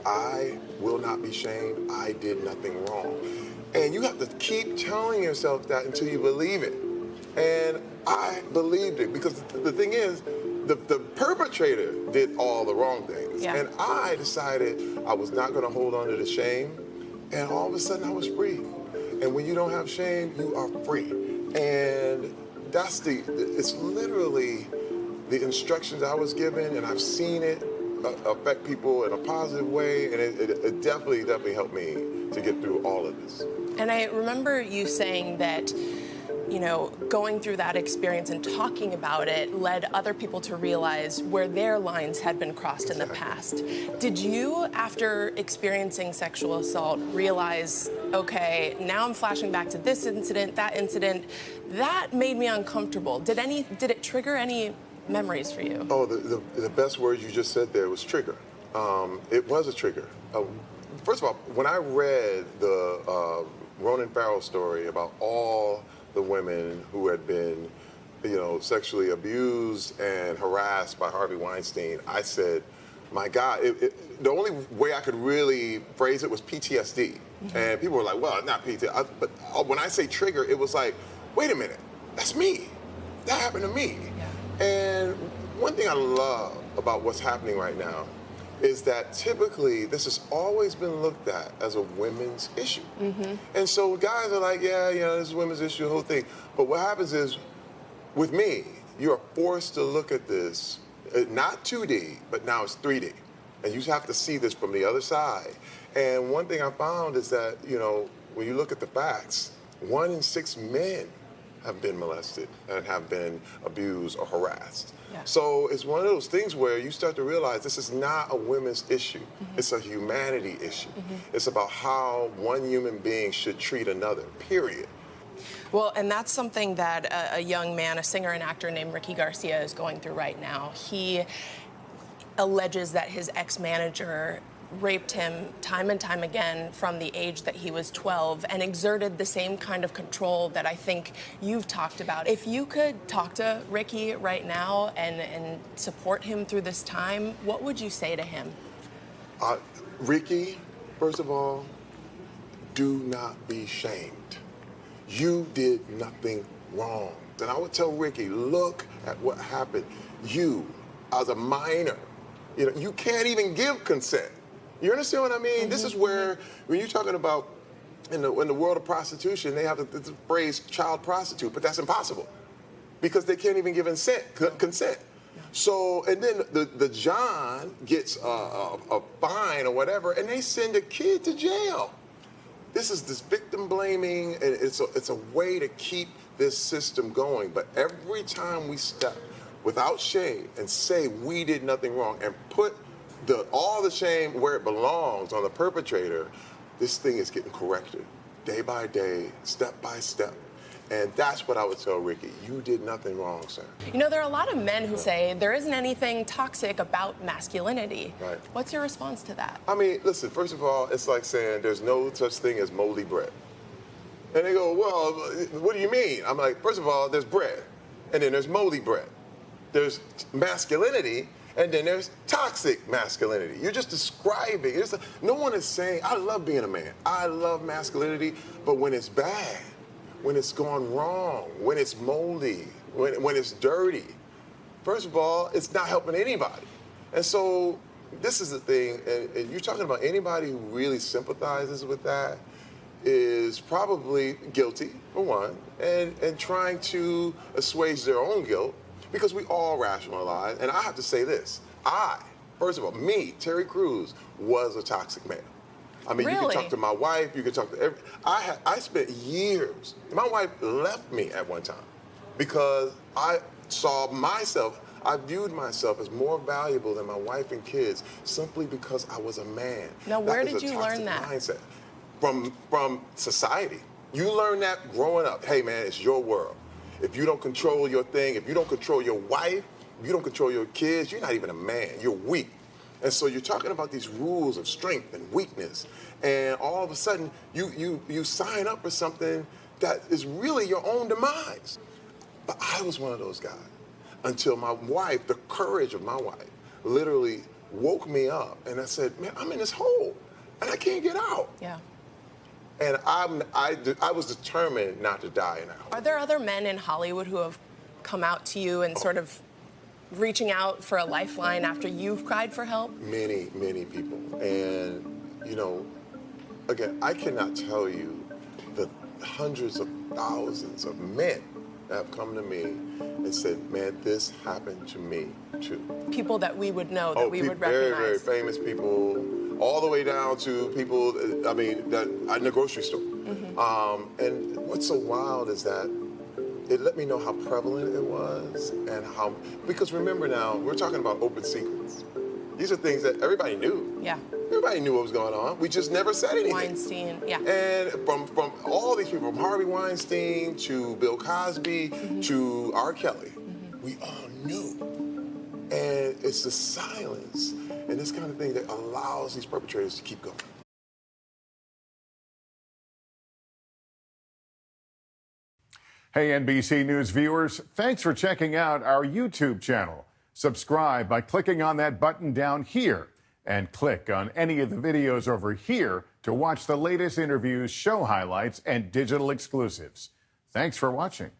I will not be shamed. I did nothing wrong. And you have to keep telling yourself that until you believe it. And I believed it because the thing is, the perpetrator did all the wrong things. Yeah. And I decided I was not going to hold on to the shame. And all of a sudden I was free. And when you don't have shame, you are free. And it's literally the instructions I was given, and I've seen it affect people in a positive way, and it definitely helped me to get through all of this. And I remember you saying that, you know, going through that experience and talking about it led other people to realize where their lines had been crossed in the past. Did you, after experiencing sexual assault, realize, okay, now I'm flashing back to this incident, that made me uncomfortable? Did it trigger any memories for you? Oh, the best word you just said there was trigger. It was a trigger. First of all, when I read the Ronan Farrow story about all the women who had been, you know, sexually abused and harassed by Harvey Weinstein, I said, my God, the only way I could really phrase it was PTSD. Mm-hmm. And people were like, well, not PTSD. But when I say trigger, it was like, wait a minute, that's me. That happened to me. Yeah. And one thing I love about what's happening right now is that typically this has always been looked at as a women's issue. Mm-hmm. And so guys are like, yeah, this is a women's issue, the whole thing. But what happens is, with me, you are forced to look at this, not 2D, but now it's 3D. And you have to see this from the other side. And one thing I found is that, you know, when you look at the facts, 1 in 6 men have been molested and have been abused or harassed. Yeah. So it's one of those things where you start to realize this is not a women's issue. Mm-hmm. It's a humanity issue. Mm-hmm. It's about how one human being should treat another, period. Well, and that's something that a young man, a singer and actor named Ricky Garcia is going through right now. He alleges that his ex-manager raped him time and time again from the age that he was 12 and exerted the same kind of control that I think you've talked about. If you could talk to Ricky right now and support him through this time, what would you say to him? Ricky, first of all, do not be shamed. You did nothing wrong. And I would tell Ricky, look at what happened. You, as a minor, you can't even give consent. You understand what I mean? Mm-hmm. This is where, when you're talking about in the world of prostitution, they have the phrase child prostitute, but that's impossible because they can't even give consent. So, and then the John gets a fine or whatever, and they send a kid to jail. This is this victim blaming, and it's a way to keep this system going. But every time we step without shame and say we did nothing wrong and put all the shame where it belongs on the perpetrator, this thing is getting corrected day by day, step by step. And that's what I would tell Ricky. You did nothing wrong, sir. You know, there are a lot of men who say there isn't anything toxic about masculinity. Right. What's your response to that? I mean, listen, first of all, it's like saying there's no such thing as moldy bread. And they go, well, what do you mean? I'm like, first of all, there's bread, and then there's moldy bread. There's masculinity, and then there's toxic masculinity. You're just describing. No one is saying, I love being a man. I love masculinity, but when it's bad, when it's gone wrong, when it's moldy, when it's dirty, first of all, it's not helping anybody. And so this is the thing, and you're talking about anybody who really sympathizes with that is probably guilty, for one, and trying to assuage their own guilt, because we all rationalize. And I have to say this, first of all, me, Terry Crews, was a toxic man. I mean, really? You can talk to my wife, you can talk to I spent years, my wife left me at one time because I viewed myself as more valuable than my wife and kids simply because I was a man. Now, where did you learn that? Mindset. From society. You learn that growing up. Hey, man, it's your world. If you don't control your thing, if you don't control your wife, if you don't control your kids, you're not even a man. You're weak. And so you're talking about these rules of strength and weakness, and all of a sudden you sign up for something that is really your own demise. But I was one of those guys until my wife, the courage of my wife, literally woke me up, and I said, man, I'm in this hole, and I can't get out. Yeah. And I was determined not to die in that hole. Are there other men in Hollywood who have come out to you and sort of reaching out for a lifeline after you've cried for help? Many, many people. And, you know, again, I cannot tell you the hundreds of thousands of men that have come to me and said, man, this happened to me too. People that we would know, that we would very, recognize. very famous people, all the way down to people, I mean, that in the grocery store. And what's so wild is that it let me know how prevalent it was and how, because remember now, we're talking about open secrets. These are things that everybody knew. Yeah. Everybody knew what was going on. We just never said anything. Weinstein, yeah. And from all these people, from Harvey Weinstein to Bill Cosby to R. Kelly, we all knew. And it's the silence and this kind of thing that allows these perpetrators to keep going. Hey, NBC News viewers, thanks for checking out our YouTube channel. Subscribe by clicking on that button down here and click on any of the videos over here to watch the latest interviews, show highlights, and digital exclusives. Thanks for watching.